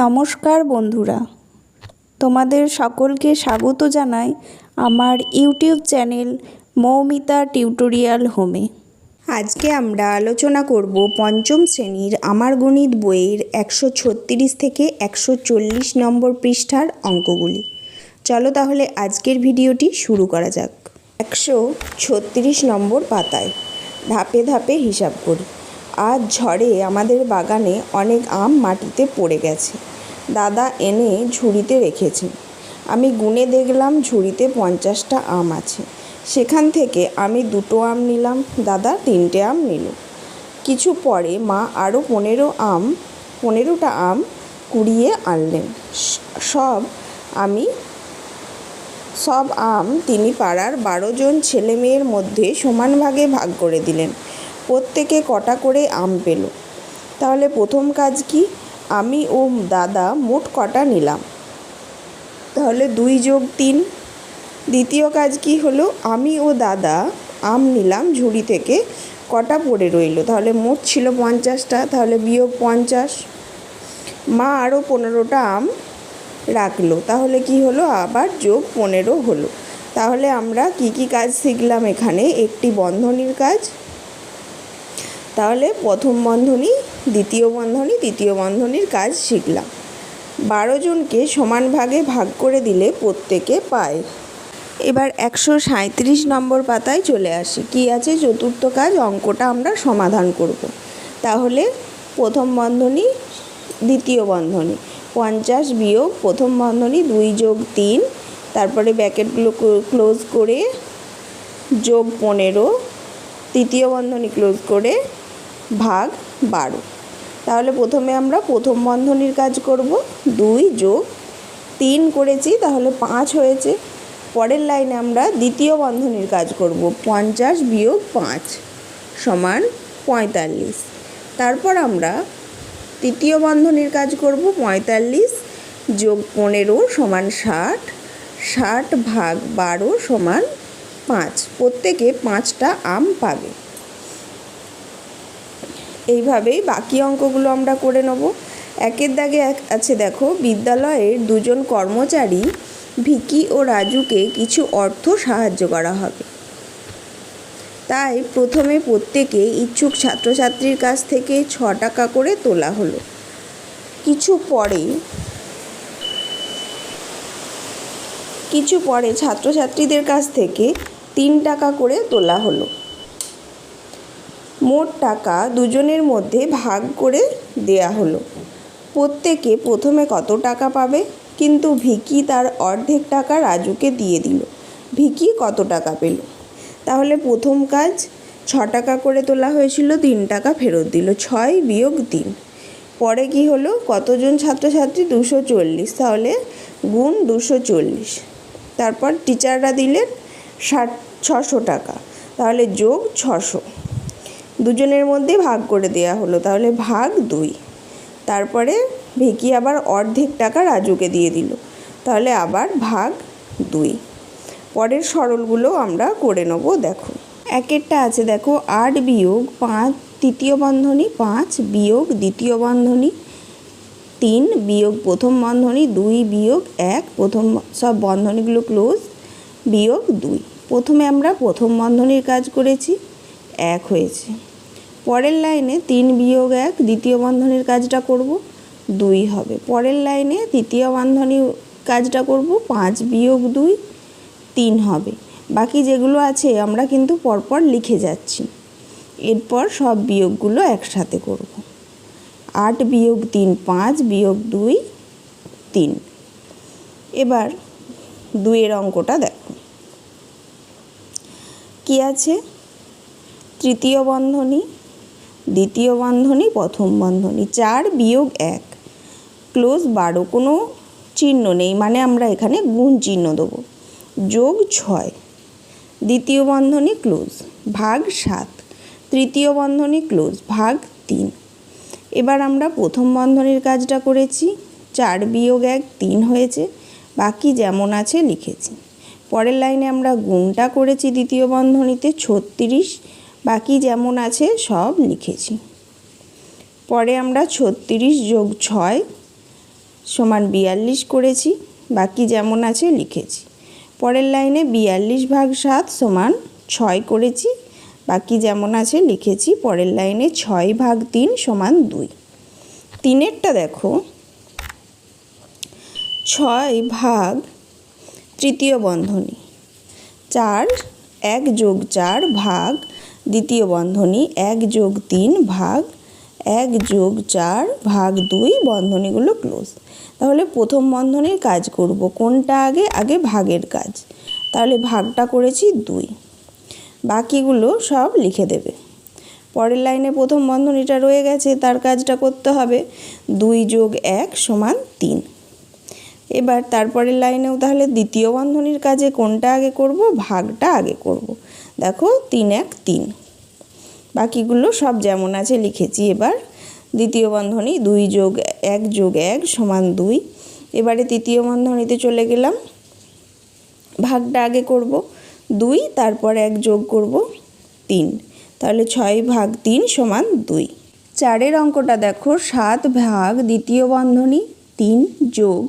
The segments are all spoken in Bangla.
নমস্কার বন্ধুরা, তোমাদের সকলকে স্বাগত জানাই আমার ইউটিউব চ্যানেল মৌমিতা টিউটোরিয়াল হোমে। আজকে আমরা আলোচনা করব পঞ্চম শ্রেণীর আমার গণিত বইয়ের 136 থেকে 140 নম্বর পৃষ্ঠার অঙ্কগুলি। চলো তাহলে আজকের ভিডিওটি শুরু করা যাক। 136 নম্বর পাতায় ধাপে ধাপে হিসাব করি। আজ ঝড়ে আমাদের বাগানে অনেক আম মাটিতে পড়ে গেছে। দাদা এনে ঝুড়িতে রেখেছেন। আমি গুনে দেখলাম ঝুড়িতে 50টা আম আছে। সেখান থেকে আমি 2টো আম নিলাম, দাদা 3টে আম নিল। কিছু পরে মা আরও 15টা আম কুড়িয়ে আনলেন। সব আম তিনি পাড়ার 12 জন ছেলে মেয়ের মধ্যে সমান ভাগে ভাগ করে দিলেন। প্রত্যেকে কটা করে আম পেল। তাহলে প্রথম কাজ কি? আমি ও দাদা মোট কটা নিলাম? তাহলে 2 যোগ 3। দ্বিতীয় কাজ কি হলো? আমি ও দাদা আম নিলাম ঝুড়ি থেকে, কটা পড়ে রইল? তাহলে মোট ছিল 50টা, তাহলে বিয়োগ 50। মা আরও 15টা আম রাখলো, তাহলে কি হলো? আবার যোগ 15 হলো। তাহলে আমরা কি কাজ শিখলাম এখানে? একটি বন্ধনীর কাজ। তাহলে প্রথম বন্ধনী, দ্বিতীয় বন্ধনী, তৃতীয় বন্ধনীর কাজ শিখলাম। 12 জনকে সমান ভাগে ভাগ করে দিলে প্রত্যেকে পায়। এবার 137 নম্বর পাতায় চলে আসি। কি আছে? চতুর্থ কাজ। অঙ্কটা আমরা সমাধান করব। তাহলে প্রথম বন্ধনী, দ্বিতীয় বন্ধনী, 50 বিয়োগ প্রথম বন্ধনী 2 যোগ 3, তারপরে ব্র্যাকেটগুলো ক্লোজ করে যোগ 15, তৃতীয় বন্ধনী ক্লোজ করে ভাগ 12। তাহলে প্রথমে আমরা প্রথম বন্ধনীর কাজ করব। 2 যোগ 3 করেছি, তাহলে 5 হয়েছে। পরের লাইনে আমরা দ্বিতীয় বন্ধনীর কাজ করব। 50 বিয়োগ 5 সমান 45। তারপর আমরা তৃতীয় বন্ধনীর কাজ করব। 45 যোগ 15 সমান 60, 60 ভাগ 12 সমান 5। প্রত্যেকে 5টা আম পাবে। এইভাবেই বাকি অঙ্কগুলো আমরা করে নেব। একের দাগে আছে দেখো, বিদ্যালয়ের 2 জন কর্মচারী ভিকি ও রাজুকে কিছু অর্থ সাহায্য করা হবে। তাই প্রথমে প্রত্যেকে ইচ্ছুক ছাত্রছাত্রীর কাছ থেকে 6 টাকা করে তোলা হলো। কিছু পরে ছাত্রছাত্রীদের কাছ থেকে 3 টাকা করে তোলা হলো। মোট টাকা দুজনের মধ্যে ভাগ করে দেয়া হলো। প্রত্যেকে প্রথমে কত টাকা পাবে? কিন্তু ভিকি তার অর্ধেক টাকা রাজুকে দিয়ে দিল। ভিকি কত টাকা পেল? তাহলে প্রথম কাজ, 6 টাকা করে তোলা হয়েছিল, 3 টাকা ফেরত দিল। 6 বিয়োগ 3। পরে কি হলো? কতজন ছাত্রছাত্রী? 240, তাহলে গুণ 240। তারপর টিচাররা দিলেন 600 টাকা, তাহলে যোগ 600। দুজনের মধ্যে ভাগ করে দেয়া হলো, তাহলে ভাগ 2। তারপরে ভিকি আবার অর্ধেক টাকা রাজুকে দিয়ে দিল, তাহলে আবার ভাগ 2। পরের সরলগুলো আমরা করে নেব। দেখো, একেরটা আছে দেখো, 8 বিয়োগ 5 তৃতীয় বন্ধনী, 5 বিয়োগ দ্বিতীয় বন্ধনী, 3 বিয়োগ প্রথম বন্ধনী, 2 বিয়োগ 1 প্রথম, সব বন্ধনীগুলো ক্লোজ, বিয়োগ 2। প্রথমে আমরা প্রথম বন্ধনীর কাজ করেছি, 1 হয়েছে। পরের লাইনে 3 বিয়োগ 1 দ্বিতীয় বন্ধনীর কাজটা করব, 2 হবে। পরের লাইনে তৃতীয় বন্ধনীর কাজটা করব, 5 বিয়োগ 2 3 হবে। বাকি যেগুলো আছে আমরা কিন্তু পরপর লিখে যাচ্ছি। এরপর সব বিয়োগগুলো একসাথে করব। 8 বিয়োগ 3 5 বিয়োগ 2 3। এবার 2 অঙ্কটা দেখো। কি আছে? তৃতীয় বন্ধনী, দ্বিতীয় বন্ধনী, প্রথম বন্ধনী, 4 বিয়োগ 1 ক্লোজ 12, কোনো চিহ্ন নেই, মানে আমরা এখানে গুণ চিহ্ন দেবো, যোগ 6। দ্বিতীয় বন্ধনী ক্লোজ, ভাগ 7। তৃতীয় বন্ধনী ক্লোজ, ভাগ 3। এবার আমরা প্রথম বন্ধনীর কাজটা করেছি, 4 বিয়োগ 1 3 হয়েছে, বাকি যেমন আছে লিখেছি। পরের লাইনে আমরা গুণটা করেছি দ্বিতীয় বন্ধনীতে, 36, বাকি যেমন আছে সব লিখেছি। পরে আমরা 36 যোগ 6 সমান 42 করেছি, বাকি যেমন আছে লিখেছি। পরের লাইনে 42 ভাগ 7 সমান 6 করেছি, বাকি যেমন আছে লিখেছি। পরের লাইনে 6 ভাগ 3 সমান 2। তিনেরটা দেখো, 6 ভাগ তৃতীয় বন্ধনী 4, 1 যোগ 4 ভাগ দ্বিতীয় বন্ধনী 1 যোগ 3 ভাগ 1 যোগ 4 ভাগ 2, বন্ধনীগুলো ক্লোজ। তাহলে প্রথম বন্ধনীর কাজ করব। কোনটা আগে? আগে ভাগের কাজ। তাহলে ভাগটা করেছি 2, বাকিগুলো সব লিখে দেবে। পরের লাইনে প্রথম বন্ধনীটা রয়ে গেছে, তার কাজটা করতে হবে। 2 যোগ 1 সমান 3। এবার তারপরের লাইনেও তাহলে দ্বিতীয় বন্ধনীর কাজে কোনটা আগে করব? ভাগটা আগে করব। দেখো 3 1 3, বাকিগুলো সব যেমন আছে লিখেছি। এবার দ্বিতীয় বন্ধনী 2 যোগ 1 যোগ 1 সমান 2। এবারে তৃতীয় বন্ধনীতে চলে গেলাম, ভাগটা আগে করব 2, তারপর 1 যোগ করব 3, তাহলে 6 ভাগ 3 সমান 2। 4এর অঙ্কটা দেখো, 7 ভাগ দ্বিতীয় বন্ধনী 3 যোগ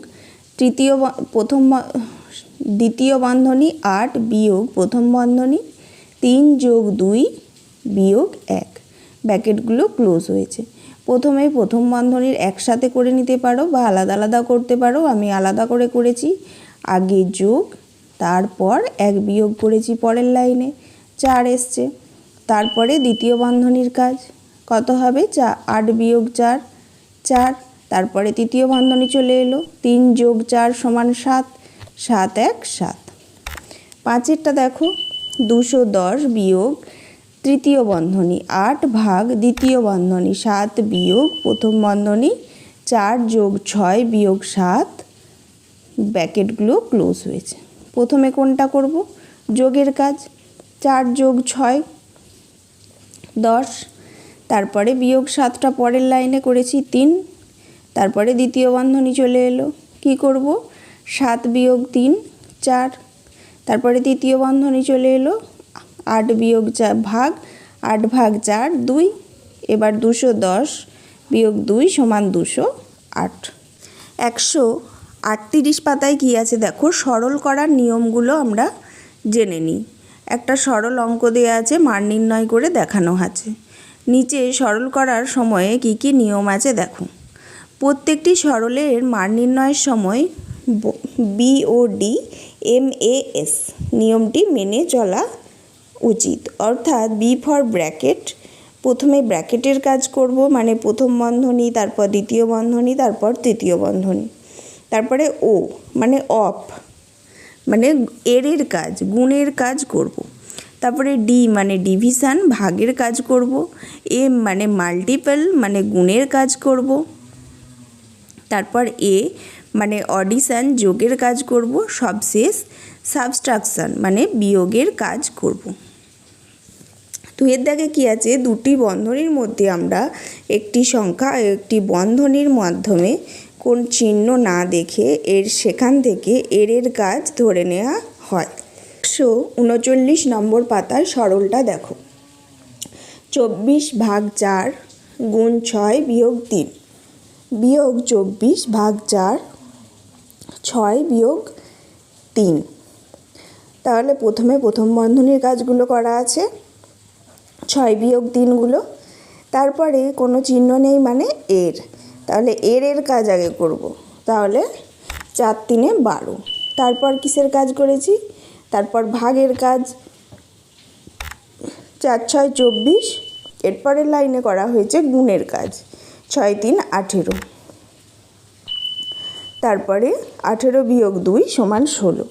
দ্বিতীয় বন্ধনী 8 বিয়োগ প্রথম বন্ধনী 3 যোগ 2 বিয়োগ 1, ব্র্যাকেটগুলো ক্লোজ হয়েছে। প্রথমে প্রথম বন্ধনীর একসাথে করে নিতে পারো বা আলাদা আলাদা করতে পারো। আমি আলাদা করে করেছি। আগে যোগ, তারপর 1 বিয়োগ করেছি, পরের লাইনে 4 এসছে। তারপরে দ্বিতীয় বন্ধনীর কাজ কত হবে? 8 বিয়োগ 4 4, তারপরে তৃতীয় বন্ধনী চলে এলো, 3 যোগ 4 সমান 7, 7 1 7। 5এরটা দেখো, 210 বিয়োগ তৃতীয় বন্ধনী 8 ভাগ দ্বিতীয় বন্ধনী 7 বিয়োগ প্রথম বন্ধনী 4 যোগ 6 বিয়োগ 7, ব্র্যাকেটগুলো ক্লোজ হয়েছে। প্রথমে কোনটা করব? যোগের কাজ। 4 যোগ 6 10, তারপরে বিয়োগ 7টা পরের লাইনে করেছি 3, তারপরে দ্বিতীয় বন্ধনী চলে এলো, কি করব? 7 বিয়োগ 3 4, তারপরে তৃতীয় বন্ধনী চলে এলো, 8 বিয়োগ 4 ভাগ 8 ভাগ 4 2। এবার 210 বিয়োগ 2 সমান 208। 138 পাতায় কি আছে দেখো, সরল করার নিয়মগুলো আমরা জেনে নিই। একটা সরল অঙ্ক দেওয়া আছে, মান নির্ণয় করে দেখানো আছে। নিচে সরল করার সময়ে কি কি নিয়ম আছে দেখো। প্রত্যেকটি সরলের মান নির্ণয়ের সময় BOD MAS নিয়মটি মেনে চলা উচিত। অর্থাৎ B ফর ব্র্যাকেট, প্রথমে ব্র্যাকেটের কাজ করব, মানে প্রথম বন্ধনী, তারপর দ্বিতীয় বন্ধনী, তারপর তৃতীয় বন্ধনী। তারপরে O মানে অফ, মানে এর কাজ, গুণের কাজ করব। তারপরে D মানে ডিভিশন, ভাগের কাজ করব। M মানে মাল্টিপল, মানে গুণের কাজ করব। তারপর A মানে অডিশন, যোগের কাজ করব। সবশেষ সাবট্রাকশন মানে বিয়োগের কাজ করব। তো এর দাগে কি আছে, দুটি বন্ধনীর মধ্যে আমরা একটি সংখ্যা একটি বন্ধনীর মাধ্যমে কোন চিহ্ন না দেখে সেখান থেকে এর কাজ ধরে নেওয়া হয়। 139 নম্বর পাতার সরলটা দেখো, 24 ভাগ 4 গুণ 6 বিয়োগ 3 বিয়োগ 24 ভাগ 4 6 বিয়োগ 3। তাহলে প্রথমে প্রথম বন্ধনীর কাজগুলো করা আছে, 6 বিয়োগ 3গুলো। তারপরে কোনো চিহ্ন নেই মানে এর, তাহলে এর কাজ আগে করব। তাহলে 4 3 12। তারপর কিসের কাজ করেছি? তারপর ভাগের কাজ, 4 6 24। এরপরের লাইনে করা হয়েছে গুণের কাজ, 6 3 18। তারপরে 18 বিয়োগ 2 সমান 16।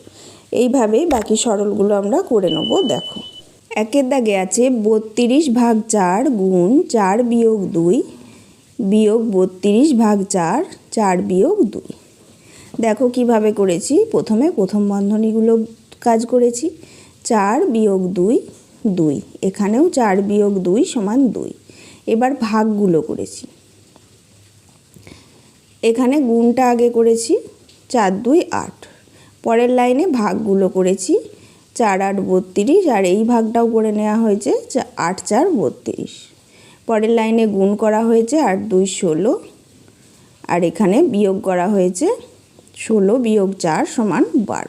এইভাবেই বাকি সরলগুলো আমরা করে নেব। দেখো, একের দাগে আছে 32 ভাগ 4 গুণ 4 বিয়োগ 2 বিয়োগ 32 ভাগ 4 4 বিয়োগ 2। দেখো কিভাবে করেছি। প্রথমে প্রথম বন্ধনীগুলো কাজ করেছি, 4 বিয়োগ 2 2, এখানেও 4 বিয়োগ 2 সমান 2। এবার ভাগগুলো করেছি, এখানে গুণটা আগে করেছি, 4 2 8। পরের লাইনে ভাগগুলো করেছি, 4 8 32, আর এই ভাগটাও করে নেওয়া হয়েছে, 8 4 32। পরের লাইনে গুণ করা হয়েছে, 8 2 16, আর এখানে বিয়োগ করা হয়েছে 16 বিয়োগ 4 সমান 12।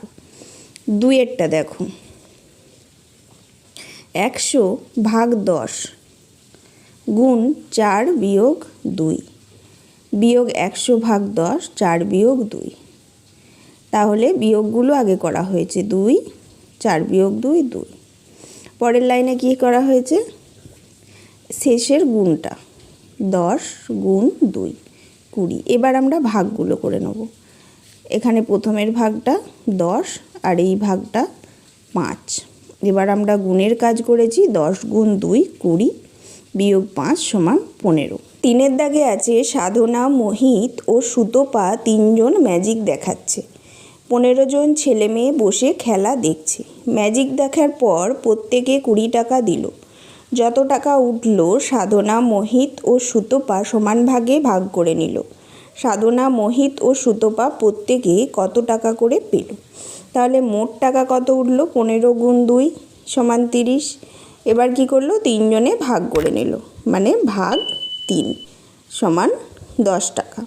দুইয়েরটা দেখো, 100 ভাগ 10 গুণ 4 বিয়োগ 2 বিয়োগ 100 ভাগ 10 4 বিয়োগ 2। তাহলে বিয়োগগুলো আগে করা হয়েছে, 2 4 বিয়োগ 2 2। পরের লাইনে কি করা হয়েছে, শেষের গুণটা 10 গুণ 2 20। এবার আমরা ভাগগুলো করে নেব। এখানে প্রথমের ভাগটা 10 আর এই ভাগটা 5। এবার আমরা গুণের কাজ করেছি, 10 গুণ 2 20 বিয়োগ 5 সমান 15। 3-এর দাগে আছে সাধনা, মোহিত ও সুতপা তিনজন ম্যাজিক দেখাচ্ছে। 15 জন ছেলে মেয়ে বসে খেলা দেখছে। ম্যাজিক দেখার পর প্রত্যেকে 20 টাকা দিল। যত টাকা উঠল সাধনা, মোহিত ও সুতপা সমান ভাগে ভাগ করে নিল। সাধনা, মোহিত ও সুতপা প্রত্যেকে কত টাকা করে পেল? তাহলে মোট টাকা কত উঠল? 15 গুণ 2 সমান 30। এবার কি করলো, 3 জনে ভাগ করে নিল, মানে ভাগ 3 সমান 10 টাকা।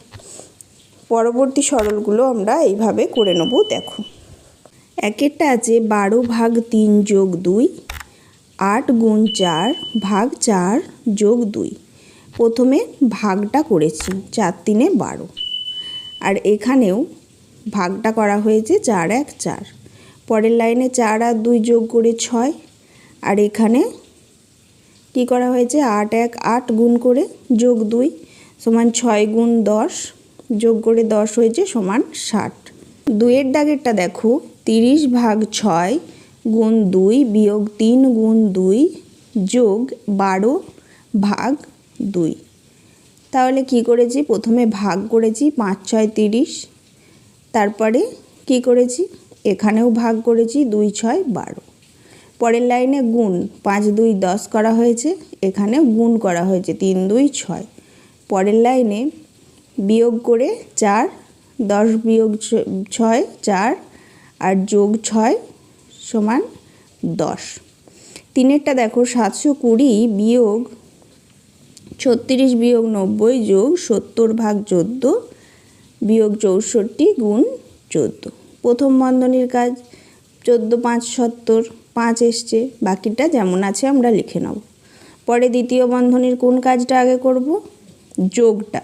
পরবর্তী সরলগুলো আমরা এইভাবে করে নেব। দেখো, একেরটা আছে 12 ভাগ 3 যোগ 2 8 গুণ 4 ভাগ 4 যোগ 2। প্রথমে ভাগটা করেছি, 4 3 12। আর এখানেও ভাগটা করা হয়েছে 4 1 4। পরের লাইনে 4 আর 2 যোগ করে 6। আর এখানে কি করা হয়েছে, 8 1 8 গুণ করে যোগ 2 সমান 6 গুণ 10 যোগ করে 10 হয়েছে সমান 60। 2-এর দাগেরটা দেখো, 30 ভাগ 6 গুণ 2 বিয়োগ 3 গুণ 2 যোগ 12 ভাগ 2। তাহলে কি করেছি, প্রথমে ভাগ করেছি, 5 6 30। তারপরে কি করেছি, এখানেও ভাগ করেছি, 2 6 12। পরের লাইনে গুণ, 5 2 10 করা হয়েছে, এখানেও গুণ করা হয়েছে, 3 2 6। পরের লাইনে বিয়োগ করে 4 10 বিয়োগ 6 4 আর যোগ 6 সমান 10। 3-এরটা দেখো, 720 বিয়োগ 36 বিয়োগ 90 যোগ 70 ভাগ 14 বিয়োগ 64 গুণ 14। প্রথম বন্ধনীর কাজ, 14 5 70, 5 এসছে, বাকিটা যেমন আছে আমরা লিখে নেব। পরে দ্বিতীয় বন্ধনীর কোন কাজটা আগে করব, যোগটা,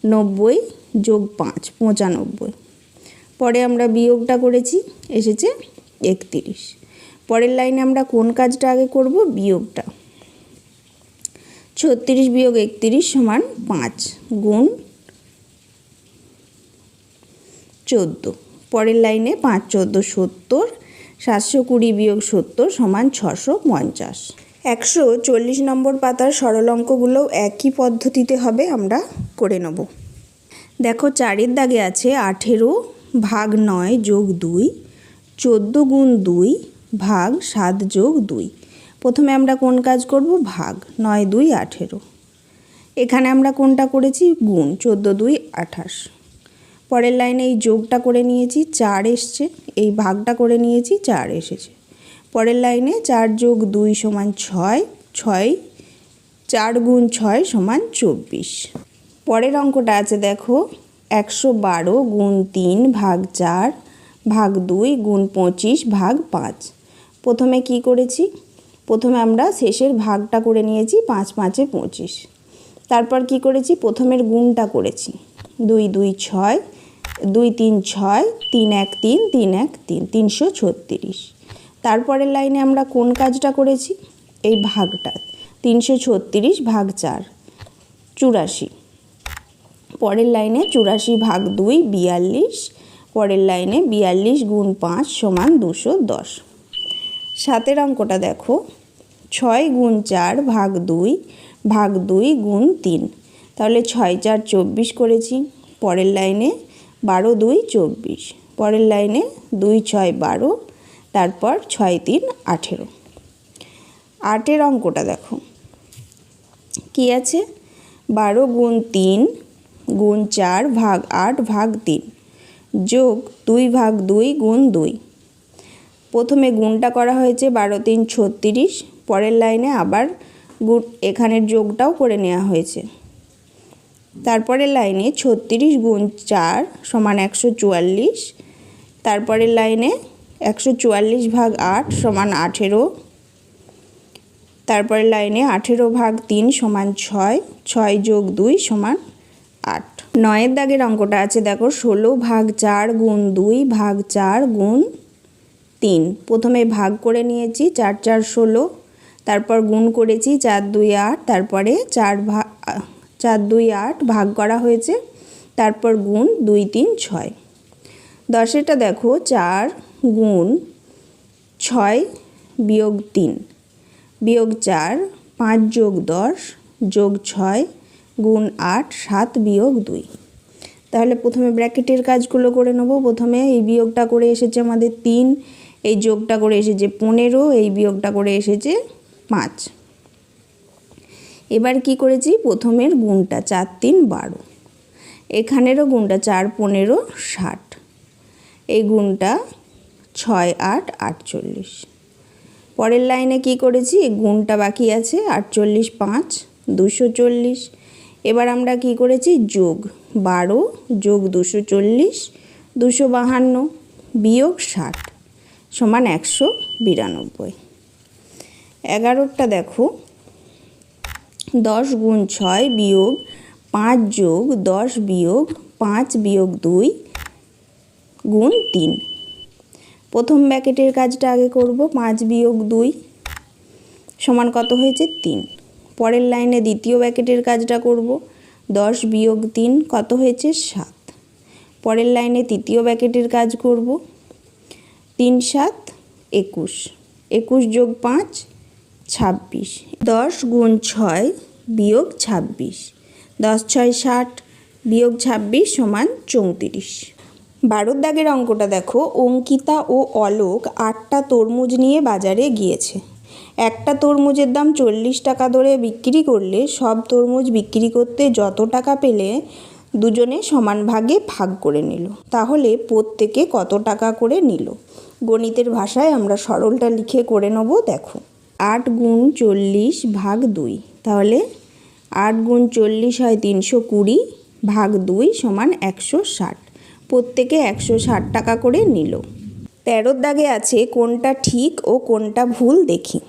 90 যোগ 5 95। পরে আমরা বিয়োগটা করেছি, এসেছে 31। পরের লাইনে আমরা কোন কাজটা আগে করব, বিয়োগটা, 36 বিয়োগ 31 সমান 5 গুণ 14। পরের লাইনে 5 14 70, 720 বিয়োগ 70 সমান 650। 140 নম্বর পাতার সরল অঙ্কগুলোও একই পদ্ধতিতে হবে, আমরা করে নেব। দেখো, 4-এর দাগে আছে 18 ভাগ 9 যোগ 2 14 গুণ 2 ভাগ 7 যোগ 2। প্রথমে আমরা কোন কাজ করব, ভাগ, 9 2 18। এখানে আমরা কোনটা করেছি, গুণ, 14 2 28। পরের লাইনে এই যোগটা করে নিয়েছি, 4 এসছে, এই ভাগটা করে নিয়েছি, 4 এসেছে। পরের লাইনে 4 যোগ 2 সমান 6 6 4 গুণ 6 সমান 24। পরের অঙ্কটা আছে দেখো, 112 গুণ 3 ভাগ 4 ভাগ 2 গুণ 25 ভাগ 5। প্রথমে কি করেছি, প্রথমে আমরা শেষের ভাগটা করে নিয়েছি, 5 5 25। তারপর কি করেছি, প্রথমের গুণটা করেছি, 2 2 6 2 3 6 3 1 3 3 1 3 336। তারপরের লাইনে আমরা কোন কাজটা করেছি, এই ভাগটা, 336 ভাগ 4 84। পরের লাইনে 84 ভাগ 2 42। পরের লাইনে 42 গুণ 5 সমান 210। 7-এর অঙ্কটা দেখো, 6 গুণ 4 ভাগ 2 ভাগ 2 গুণ 3। তাহলে 6 4 24 করেছি। পরের লাইনে 12 2 24। পরের লাইনে 2 6 12। তারপর 6 3 18। 8-এর অঙ্কটা দেখো, কি আছে, 12 গুণ 3 গুণ 4 ভাগ 8 ভাগ 3 যোগ 2 ভাগ 2 গুণ 2। প্রথমে গুণটা করা হয়েছে, 12 3 36। পরের লাইনে আবার গুণ, এখানের যোগটাও করে নেওয়া হয়েছে, তারপরের লাইনে 36 গুণ 4 সমান 144। তারপরের লাইনে 144 ভাগ 8 সমান 18। তারপরের লাইনে 18 ভাগ 3 সমান 6, 6 যোগ 2 সমান 8। 9-এর দাগের অঙ্কটা আছে দেখো, 16 ভাগ 4 গুণ 2 ভাগ 4 গুণ 3। প্রথমে ভাগ করে নিয়েছি, 4 4 16, তারপর গুণ করেছি 4 2 8, তারপরে 4 2 8 ভাগ করা হয়েছে, তারপর গুণ 2 3 6। 10-এরটা দেখো, 4 গুণ 6 বিয়োগ 3 বিয়োগ 4, 5 যোগ 10 যোগ 6 গুণ 8, 7 বিয়োগ 2। তাহলে প্রথমে ব্র্যাকেটের কাজগুলো করে নেব। প্রথমে এই বিয়োগটা করে এসেছে আমাদের 3, এই যোগটা করে এসেছে 15, এই বিয়োগটা করে এসেছে 5। এবার কি করেছি, প্রথমের গুণটা 4 3 12, এখানেরও গুণটা 4 15 60, এই গুণটা 6 8 48। পরের লাইনে কি করেছি, এই গুণটা বাকি আছে, 48 5 240। এবার আমরা কি করেছি, যোগ 12 যোগ 240 252 বিয়োগ 60 সমান 192। 11-টা দেখো, 10 গুণ 6 বিয়োগ 5 যোগ 10 বিয়োগ 5 বিয়োগ 2 গুণ 3। প্রথম ব্র্যাকেটের কাজটা আগে করব, 5 বিয়োগ 2 সমান কত হয়েছে 3। পরের লাইনে দ্বিতীয় ব্র্যাকেটের কাজটা করব, 10 বিয়োগ 3 কত হয়েছে 7। পরের লাইনে তৃতীয় ব্র্যাকেটের কাজ করব, 3 7 21, 21 যোগ 5 26। 10 গুণ 6 বিয়োগ 26, 10 6 60 বিয়োগ 26 সমান 34। 12-র দাগের অঙ্কটা দেখো, অঙ্কিতা ও অলোক 8টা তরমুজ নিয়ে বাজারে গিয়েছে। একটা তরমুজের দাম 40 টাকা দরে বিক্রি করলে সব তরমুজ বিক্রি করতে যত টাকা পেলে দুজনে সমান ভাগে ভাগ করে নিল, তাহলে প্রত্যেকে কত টাকা করে নিল? গণিতের ভাষায় আমরা সরলটা লিখে করে নেব। দেখো, 8 গুণ 40 ভাগ 2, তাহলে 8 গুণ 40 হয় 320 ভাগ 2 সমান 160, প্রত্যেকে 160 টাকা করে নিল। 13-র দাগে আছে, কোনটা ঠিক ও কোনটা ভুল দেখি।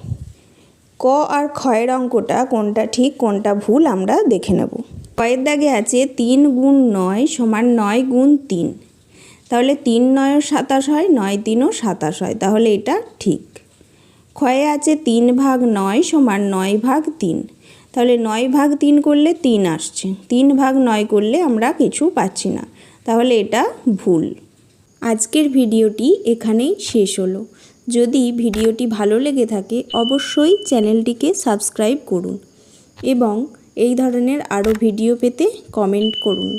ক আর ক্ষয়ের অঙ্কটা কোনটা ঠিক কোনটা ভুল আমরা দেখে নেব। কয়ের দাগে আছে 3 গুণ 9 সমান 9 গুণ 3, তাহলে 3 9 27 হয়, 9 3 27 হয়, তাহলে এটা ঠিক। ক্ষয়ে আছে 3 ভাগ 9 সমান 9 ভাগ 3, তাহলে 9 ভাগ 3 করলে 3 আসছে, 3 ভাগ 9 করলে আমরা কিছু পাচ্ছি না, তাহলে এটা ভুল। আজকের ভিডিওটি এখানেই শেষ হলো। যদি ভিডিওটি ভালো লেগে থাকে অবশ্যই চ্যানেলটিকে সাবস্ক্রাইব করুন এবং এই ধরনের আরও ভিডিও পেতে কমেন্ট করুন।